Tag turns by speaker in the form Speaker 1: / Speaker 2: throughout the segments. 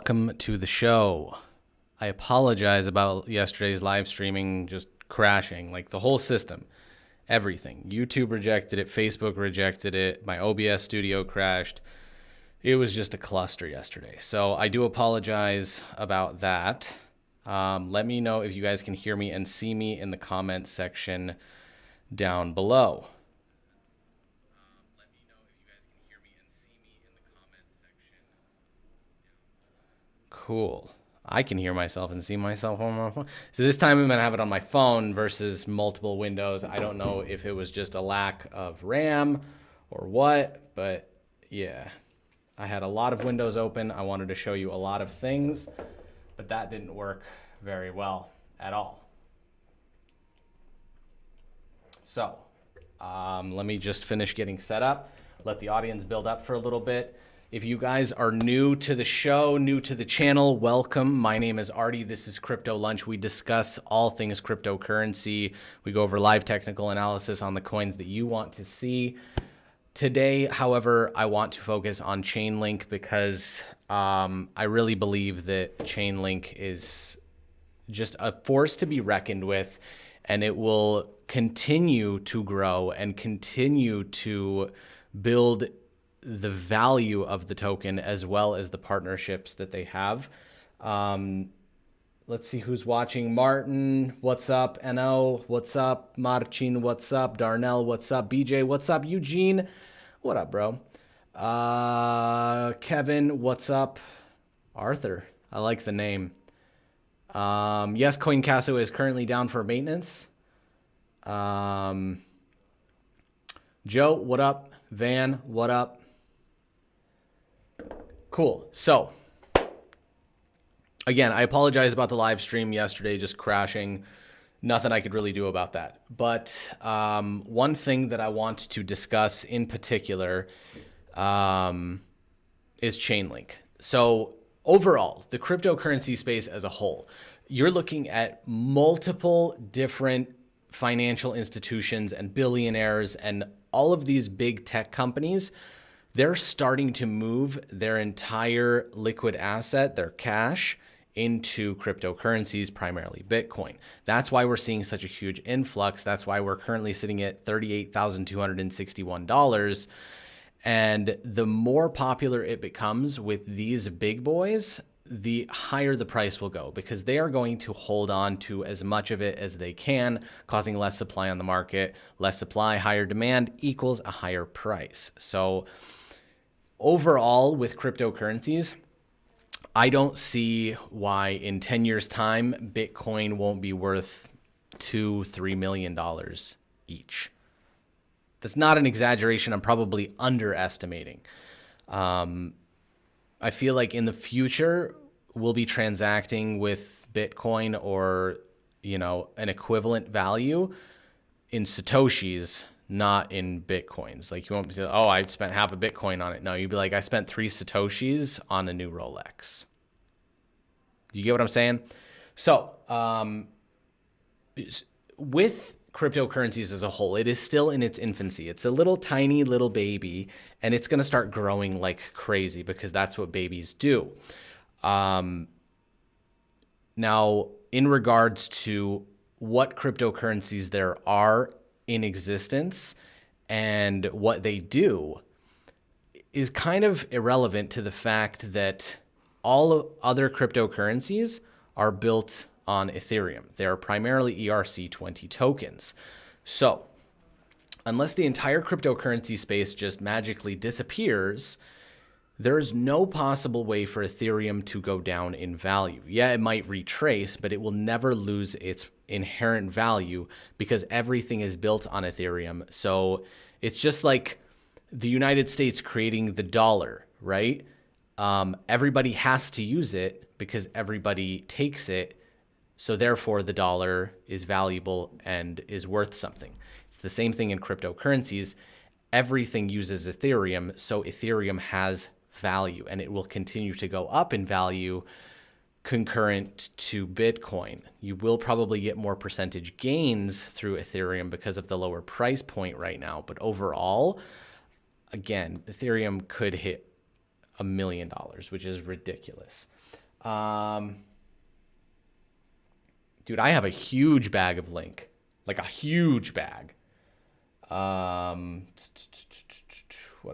Speaker 1: Welcome to the show. I apologize about yesterday's live streaming just crashing, like the whole system, everything. YouTube rejected it, Facebook rejected it, my OBS studio crashed. It was just a cluster yesterday. So I do apologize about that. Let me know if you guys can hear me and see me in the comments section down below. Cool. I can hear myself and see myself on my phone. So this time I'm going to have it on my phone versus multiple windows. I don't know if it was just a lack of RAM or what, but yeah. I had a lot of windows open. I wanted to show you a lot of things, but that didn't work very well at all. So let me just finish getting set up, let the audience build up for a little bit. If you guys are new to the show, new to the channel, welcome. My name is Arty. This is Crypto Lunch. We discuss all things cryptocurrency. We go over live technical analysis on the coins that you want to see. Today, however, I want to focus on Chainlink because I really believe that Chainlink is just a force to be reckoned with, and it will continue to grow and continue to build the value of the token as well as the partnerships that they have. Let's see who's watching. Martin, what's up? NO, what's up? Marcin, what's up? Darnell, what's up? BJ, what's up? Eugene, what up, bro? Kevin, what's up? Arthur, I like the name. Yes, CoinCasso is currently down for maintenance. Joe, what up? Van, what up? Cool. So again, I apologize about the live stream yesterday just crashing. Nothing I could really do about that. But one thing that I want to discuss in particular is Chainlink. So overall, the cryptocurrency space as a whole, you're looking at multiple different financial institutions and billionaires and all of these big tech companies. They're starting to move their entire liquid asset, their cash, into cryptocurrencies, primarily Bitcoin. That's why we're seeing such a huge influx. That's why we're currently sitting at $38,261. And the more popular it becomes with these big boys, the higher the price will go because they are going to hold on to as much of it as they can, causing less supply on the market. Less supply, higher demand equals a higher price. So overall, with cryptocurrencies, I don't see why in 10 years' time, Bitcoin won't be worth $2-3 million each. That's not an exaggeration. I'm probably underestimating. I feel like in the future, we'll be transacting with Bitcoin or, an equivalent value in Satoshis, not in Bitcoins. Like you won't be, oh, I spent half a Bitcoin on it. No, you'd be like, I spent 3 Satoshis on a new Rolex. You get what I'm saying? So with cryptocurrencies as a whole, it is still in its infancy. It's a little tiny little baby, and it's going to start growing like crazy because that's what babies do. Now, in regards to what cryptocurrencies there are in existence and what they do is kind of irrelevant to the fact that all other cryptocurrencies are built on Ethereum. They are primarily ERC20 tokens. So unless the entire cryptocurrency space just magically disappears, there's no possible way for Ethereum to go down in value. Yeah, it might retrace, but it will never lose its inherent value because everything is built on Ethereum. So it's just like the United States creating the dollar, right? Everybody has to use it because everybody takes it. So therefore, the dollar is valuable and is worth something. It's the same thing in cryptocurrencies. Everything uses Ethereum, so Ethereum has value, and it will continue to go up in value concurrent to Bitcoin. You will probably get more percentage gains through Ethereum because of the lower price point right now. But overall, again, Ethereum could hit $1 million, which is ridiculous. Dude, I have a huge bag of Link, like a huge bag. What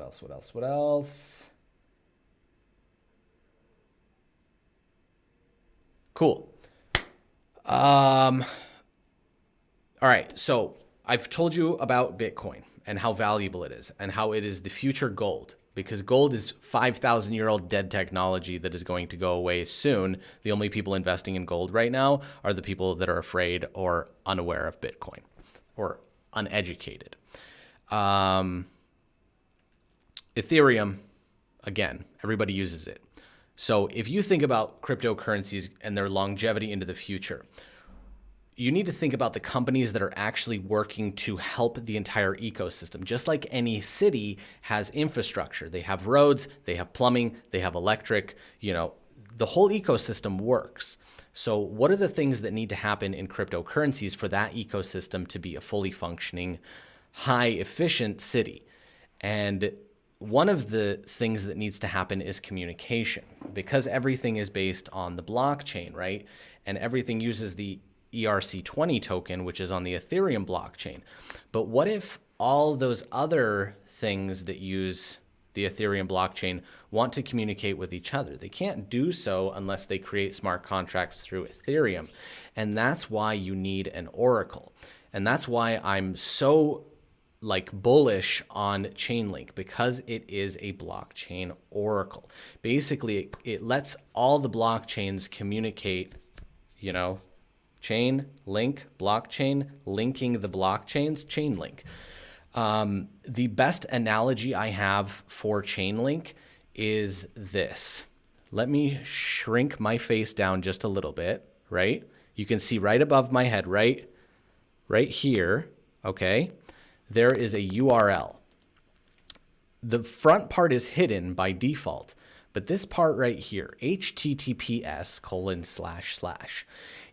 Speaker 1: else? What else? What else? Cool. All right. So I've told you about Bitcoin and how valuable it is and how it is the future gold, because gold is 5,000-year-old dead technology that is going to go away soon. The only people investing in gold right now are the people that are afraid or unaware of Bitcoin or uneducated. Ethereum, again, everybody uses it. So if you think about cryptocurrencies and their longevity into the future, you need to think about the companies that are actually working to help the entire ecosystem. Just like any city has infrastructure, they have roads, they have plumbing, they have electric, the whole ecosystem works. So what are the things that need to happen in cryptocurrencies for that ecosystem to be a fully functioning, high efficient city? And one of the things that needs to happen is communication, because everything is based on the blockchain, right? And everything uses the ERC20 token, which is on the Ethereum blockchain. But what if all those other things that use the Ethereum blockchain want to communicate with each other? They can't do so unless they create smart contracts through Ethereum. And that's why you need an oracle. And that's why I'm so bullish on Chainlink, because it is a blockchain oracle. Basically, it lets all the blockchains communicate, chain, link, blockchain, linking the blockchains, Chainlink. The best analogy I have for Chainlink is this. Let me shrink my face down just a little bit, right? You can see right above my head, right here, okay? There is a URL. The front part is hidden by default, but this part right here, https://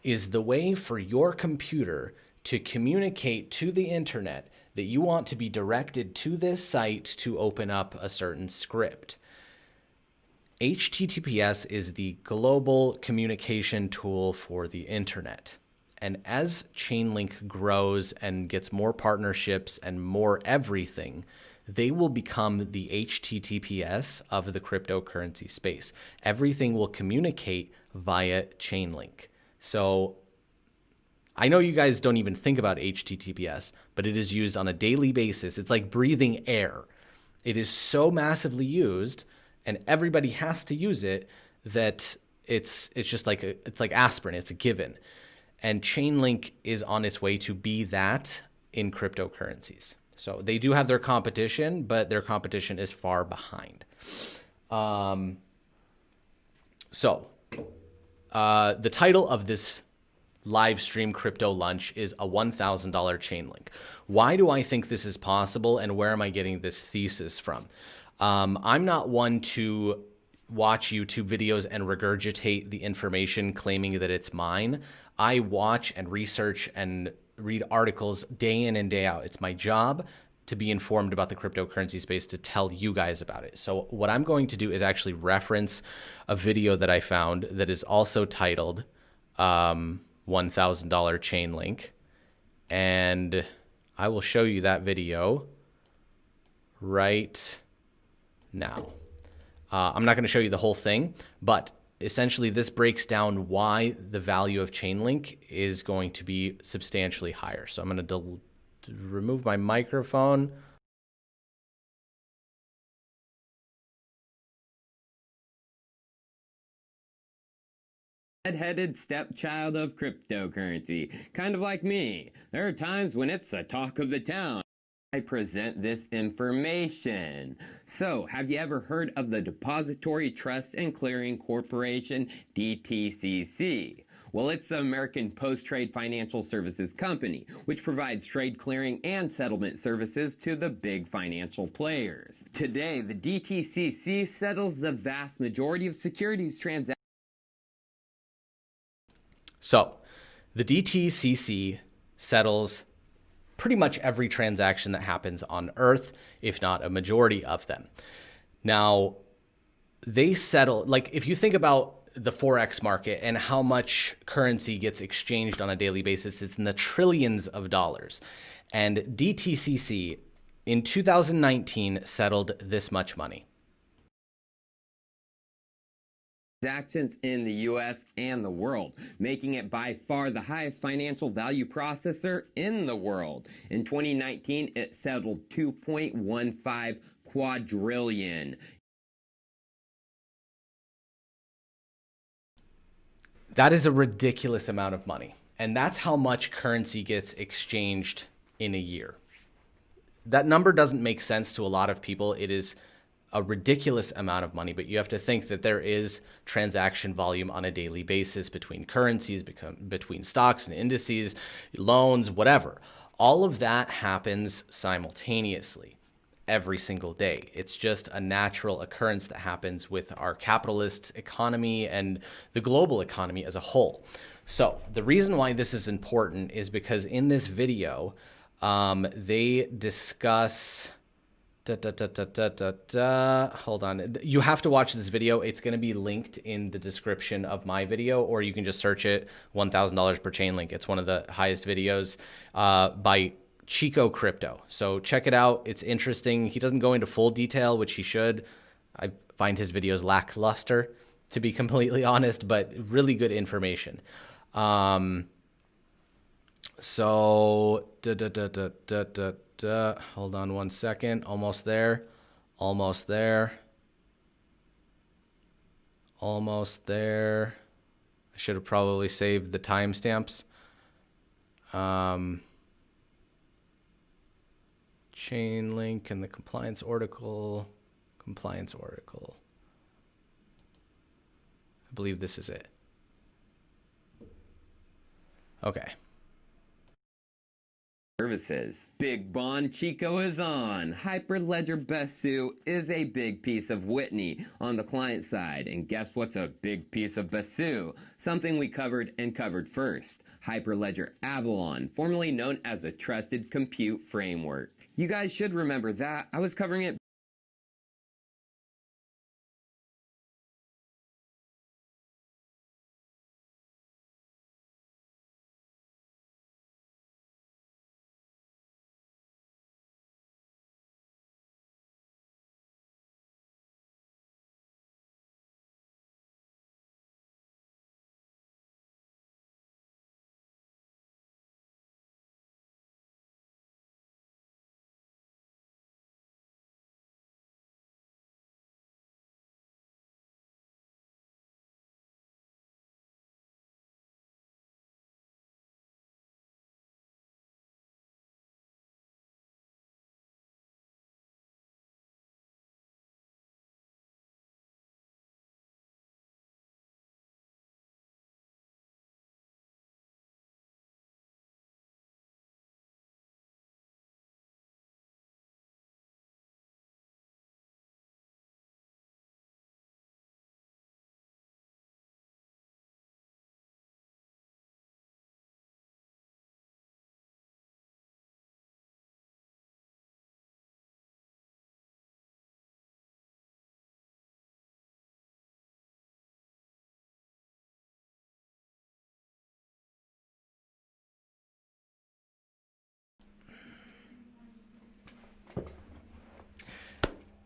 Speaker 1: is the way for your computer to communicate to the internet that you want to be directed to this site to open up a certain script. HTTPS is the global communication tool for the internet. And as Chainlink grows and gets more partnerships and more everything, they will become the HTTPS of the cryptocurrency space. Everything will communicate via Chainlink. So I know you guys don't even think about HTTPS, but it is used on a daily basis. It's like breathing air. It is so massively used, and everybody has to use it, that it's just it's like aspirin. It's a given. And Chainlink is on its way to be that in cryptocurrencies. So they do have their competition, but their competition is far behind. The title of this live stream crypto lunch is a $1,000 Chainlink. Why do I think this is possible, and where am I getting this thesis from? I'm not one to watch YouTube videos and regurgitate the information claiming that it's mine. I watch and research and read articles day in and day out. It's my job to be informed about the cryptocurrency space, to tell you guys about it. So what I'm going to do is actually reference a video that I found that is also titled $1,000 Chainlink. And I will show you that video right now. I'm not going to show you the whole thing, but essentially this breaks down why the value of Chainlink is going to be substantially higher. So I'm going to remove my microphone.
Speaker 2: Red-headed stepchild of cryptocurrency, kind of like me. There are times when it's the talk of the town. I present this information. So, have you ever heard of the Depository Trust and Clearing Corporation, DTCC? Well, it's the American Post-Trade Financial Services Company, which provides trade clearing and settlement services to the big financial players. Today, the DTCC settles the vast majority of securities transactions.
Speaker 1: So, the DTCC settles pretty much every transaction that happens on Earth, if not a majority of them. Now, they settle, like if you think about the Forex market and how much currency gets exchanged on a daily basis. It's in the trillions of dollars. And DTCC in 2019 settled this much money.
Speaker 2: Transactions in the US and the world, making it by far the highest financial value processor in the world. In 2019, it settled 2.15 quadrillion.
Speaker 1: That is a ridiculous amount of money. And that's how much currency gets exchanged in a year. That number doesn't make sense to a lot of people. It is a ridiculous amount of money, but you have to think that there is transaction volume on a daily basis between currencies, between stocks and indices, loans, whatever. All of that happens simultaneously every single day. It's just a natural occurrence that happens with our capitalist economy and the global economy as a whole. So the reason why this is important is because in this video, they discuss... Hold on. You have to watch this video. It's going to be linked in the description of my video, or you can just search it, $1,000 per Chainlink. It's one of the highest videos by Chico Crypto. So check it out. It's interesting. He doesn't go into full detail, which he should. I find his videos lackluster, to be completely honest, but really good information. So, hold on one second. Almost there. Almost there. Almost there. I should have probably saved the timestamps. Chainlink and the compliance article. Compliance article. I believe this is it. Okay.
Speaker 2: Services. Big Bond Chico is on. Hyperledger Besu is a big piece of Whitney on the client side. And guess what's a big piece of Besu? Something we covered first. Hyperledger Avalon, formerly known as a Trusted Compute Framework. You guys should remember that. I was covering it.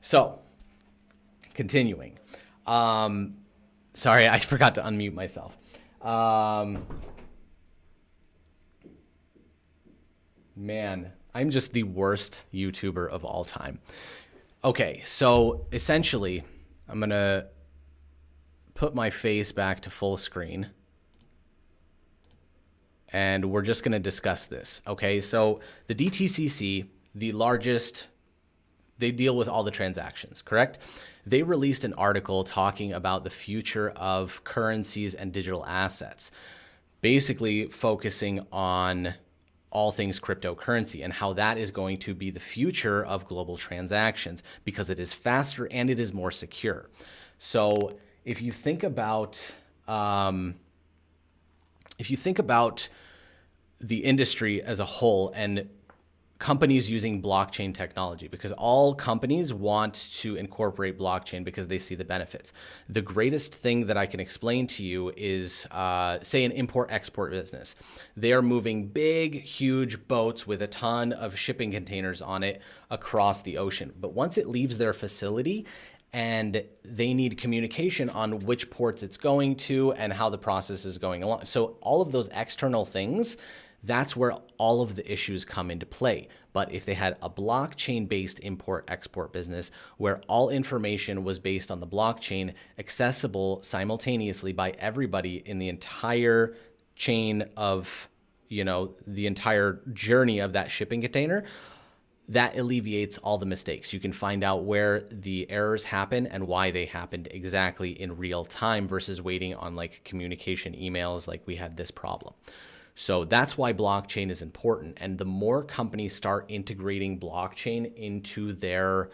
Speaker 1: So, continuing. Sorry, I forgot to unmute myself. Man, I'm just the worst YouTuber of all time. Okay, so essentially, I'm going to put my face back to full screen. And we're just going to discuss this. Okay, so the DTCC, the largest... They deal with all the transactions, correct? They released an article talking about the future of currencies and digital assets, basically focusing on all things cryptocurrency and how that is going to be the future of global transactions because it is faster and it is more secure. So if you think about the industry as a whole and companies using blockchain technology, because all companies want to incorporate blockchain because they see the benefits. The greatest thing that I can explain to you is, say, an import-export business. They are moving big, huge boats with a ton of shipping containers on it across the ocean. But once it leaves their facility, and they need communication on which ports it's going to and how the process is going along. So all of those external things, that's where all of the issues come into play. But if they had a blockchain-based import-export business where all information was based on the blockchain, accessible simultaneously by everybody in the entire chain of, the entire journey of that shipping container, that alleviates all the mistakes. You can find out where the errors happen and why they happened exactly in real time versus waiting on like communication emails like we had this problem. So that's why blockchain is important. And the more companies start integrating blockchain into their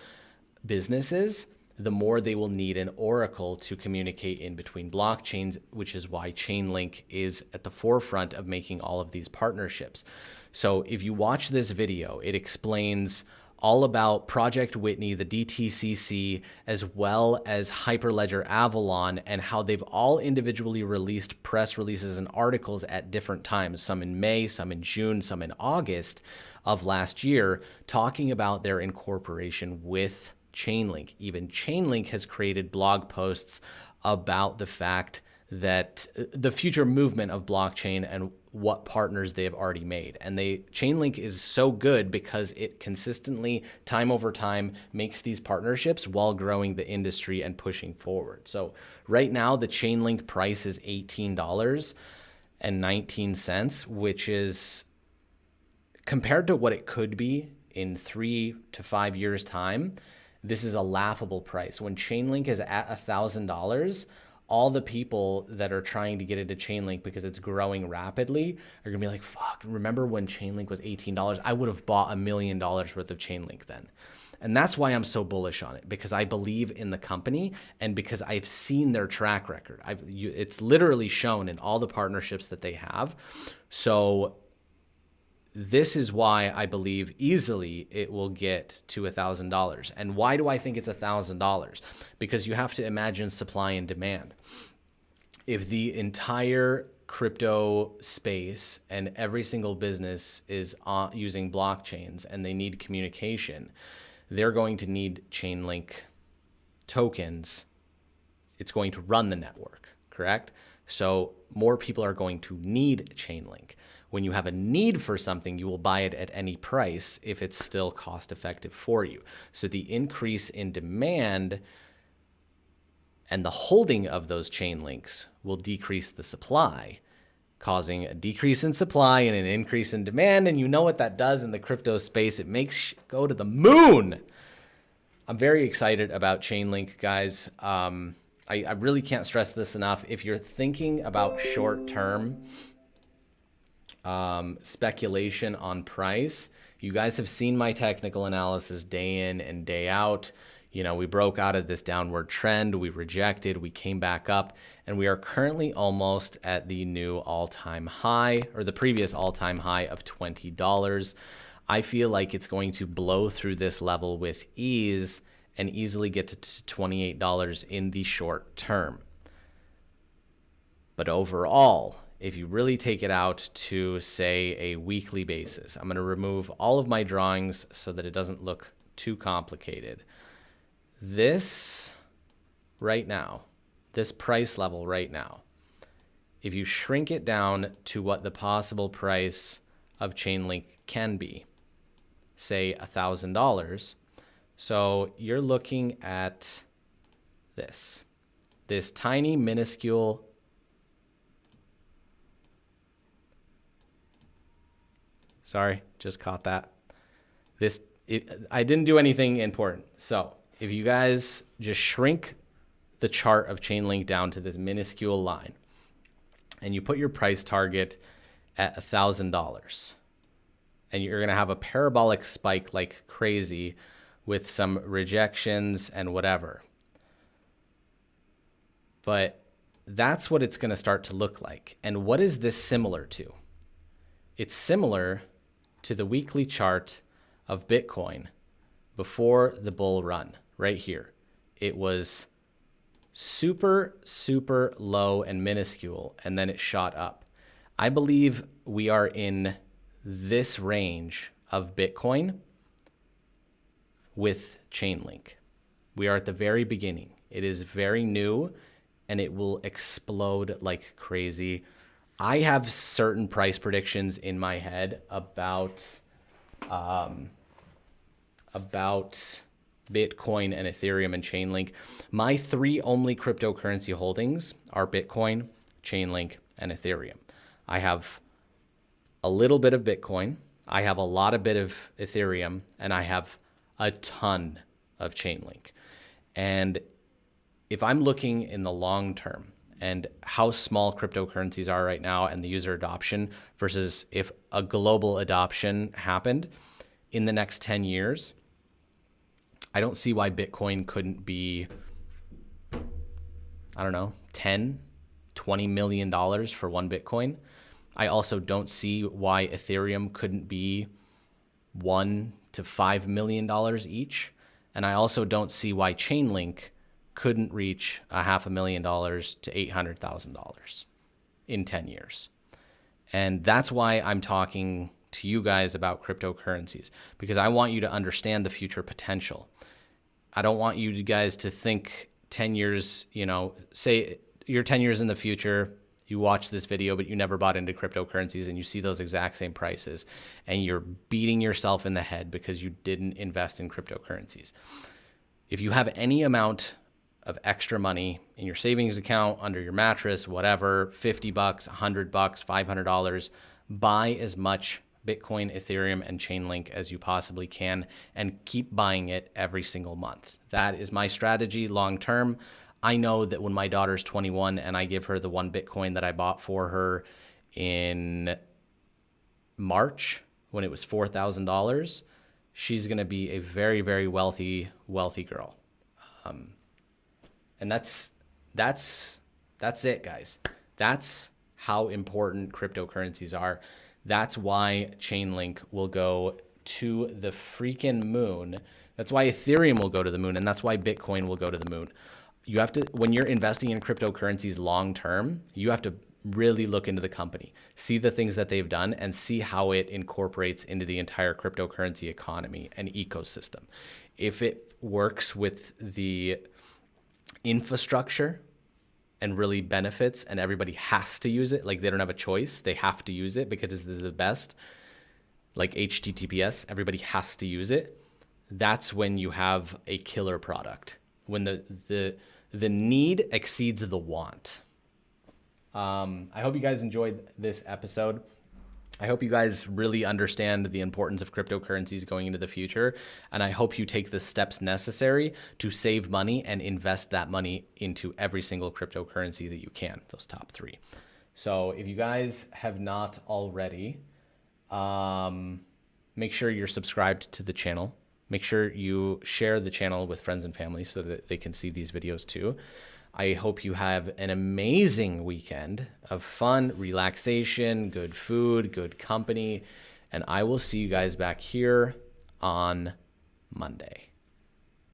Speaker 1: businesses, the more they will need an oracle to communicate in between blockchains, which is why Chainlink is at the forefront of making all of these partnerships. So if you watch this video, it explains all about Project Whitney, the DTCC, as well as Hyperledger Avalon, and how they've all individually released press releases and articles at different times, some in May, some in June, some in August of last year, talking about their incorporation with Chainlink. Even Chainlink has created blog posts about the fact that the future movement of blockchain and what partners they have already made. And Chainlink is so good because it consistently, time over time, makes these partnerships while growing the industry and pushing forward. So right now, the Chainlink price is $18.19, which is, compared to what it could be in 3 to 5 years' time, this is a laughable price. When Chainlink is at $1,000, all the people that are trying to get into Chainlink because it's growing rapidly are gonna be like, fuck, remember when Chainlink was $18? I would have bought $1 million worth of Chainlink then. And that's why I'm so bullish on it, because I believe in the company and because I've seen their track record. It's literally shown in all the partnerships that they have. So this is why I believe easily it will get to $1,000. And why do I think it's $1,000? Because you have to imagine supply and demand. If the entire crypto space and every single business is using blockchains and they need communication, they're going to need Chainlink tokens. It's going to run the network, correct? So more people are going to need Chainlink. When you have a need for something, you will buy it at any price if it's still cost effective for you. So the increase in demand and the holding of those chain links will decrease the supply, causing a decrease in supply and an increase in demand. And you know what that does in the crypto space? It makes go to the moon. I'm very excited about Chainlink, guys. I really can't stress this enough. If you're thinking about short-term speculation on price, you guys have seen my technical analysis day in and day out. You know, we broke out of this downward trend, we rejected, we came back up, and we are currently almost at the new all-time high, or the previous all-time high of $20. I feel like it's going to blow through this level with ease and easily get to $28 in the short term. But overall, if you really take it out to, say, a weekly basis, I'm going to remove all of my drawings so that it doesn't look too complicated. This right now, this price level right now, if you shrink it down to what the possible price of Chainlink can be, say $1,000, so you're looking at this tiny, minuscule sorry, just caught that. I didn't do anything important. So if you guys just shrink the chart of Chainlink down to this minuscule line, and you put your price target at $1,000, and you're going to have a parabolic spike like crazy with some rejections and whatever. But that's what it's going to start to look like. And what is this similar to? It's similar to the weekly chart of Bitcoin before the bull run, right here, it was super, super low and minuscule, and then it shot up. I believe we are in this range of Bitcoin with Chainlink. We are at the very beginning. It is very new, and it will explode like crazy. I have certain price predictions in my head about Bitcoin and Ethereum and Chainlink. My 3 only cryptocurrency holdings are Bitcoin, Chainlink, and Ethereum. I have a little bit of Bitcoin, I have a lot of bit of Ethereum, and I have a ton of Chainlink. And if I'm looking in the long term and how small cryptocurrencies are right now and the user adoption versus if a global adoption happened in the next 10 years, I don't see why Bitcoin couldn't be, I don't know, 10, $20 million for one Bitcoin. I also don't see why Ethereum couldn't be $1 to $5 million each. And I also don't see why Chainlink couldn't reach $500,000 to $800,000 in 10 years. And that's why I'm talking to you guys about cryptocurrencies, because I want you to understand the future potential. I don't want you guys to think 10 years, say you're 10 years in the future, you watch this video, but you never bought into cryptocurrencies and you see those exact same prices and you're beating yourself in the head because you didn't invest in cryptocurrencies. If you have any amount of extra money in your savings account, under your mattress, whatever, $50, $100, $500, buy as much Bitcoin, Ethereum, and Chainlink as you possibly can and keep buying it every single month. That is my strategy long term. I know that when my daughter's 21 and I give her the 1 Bitcoin that I bought for her in March when it was $4,000, she's going to be a very, very wealthy girl. And that's it, guys. That's how important cryptocurrencies are. That's why Chainlink will go to the freaking moon. That's why Ethereum will go to the moon, and that's why Bitcoin will go to the moon. You have to, when you're investing in cryptocurrencies long term, you have to really look into the company, see the things that they've done, and see how it incorporates into the entire cryptocurrency economy and ecosystem. If it works with the infrastructure and really benefits and everybody has to use it, like they don't have a choice, they have to use it because it's the best, like HTTPS, everybody has to use it, that's when you have a killer product, when the need exceeds the want. I hope you guys enjoyed this episode. I hope you guys really understand the importance of cryptocurrencies going into the future. And I hope you take the steps necessary to save money and invest that money into every single cryptocurrency that you can, those top 3. So if you guys have not already, make sure you're subscribed to the channel. Make sure you share the channel with friends and family so that they can see these videos too. I hope you have an amazing weekend of fun, relaxation, good food, good company, and I will see you guys back here on Monday.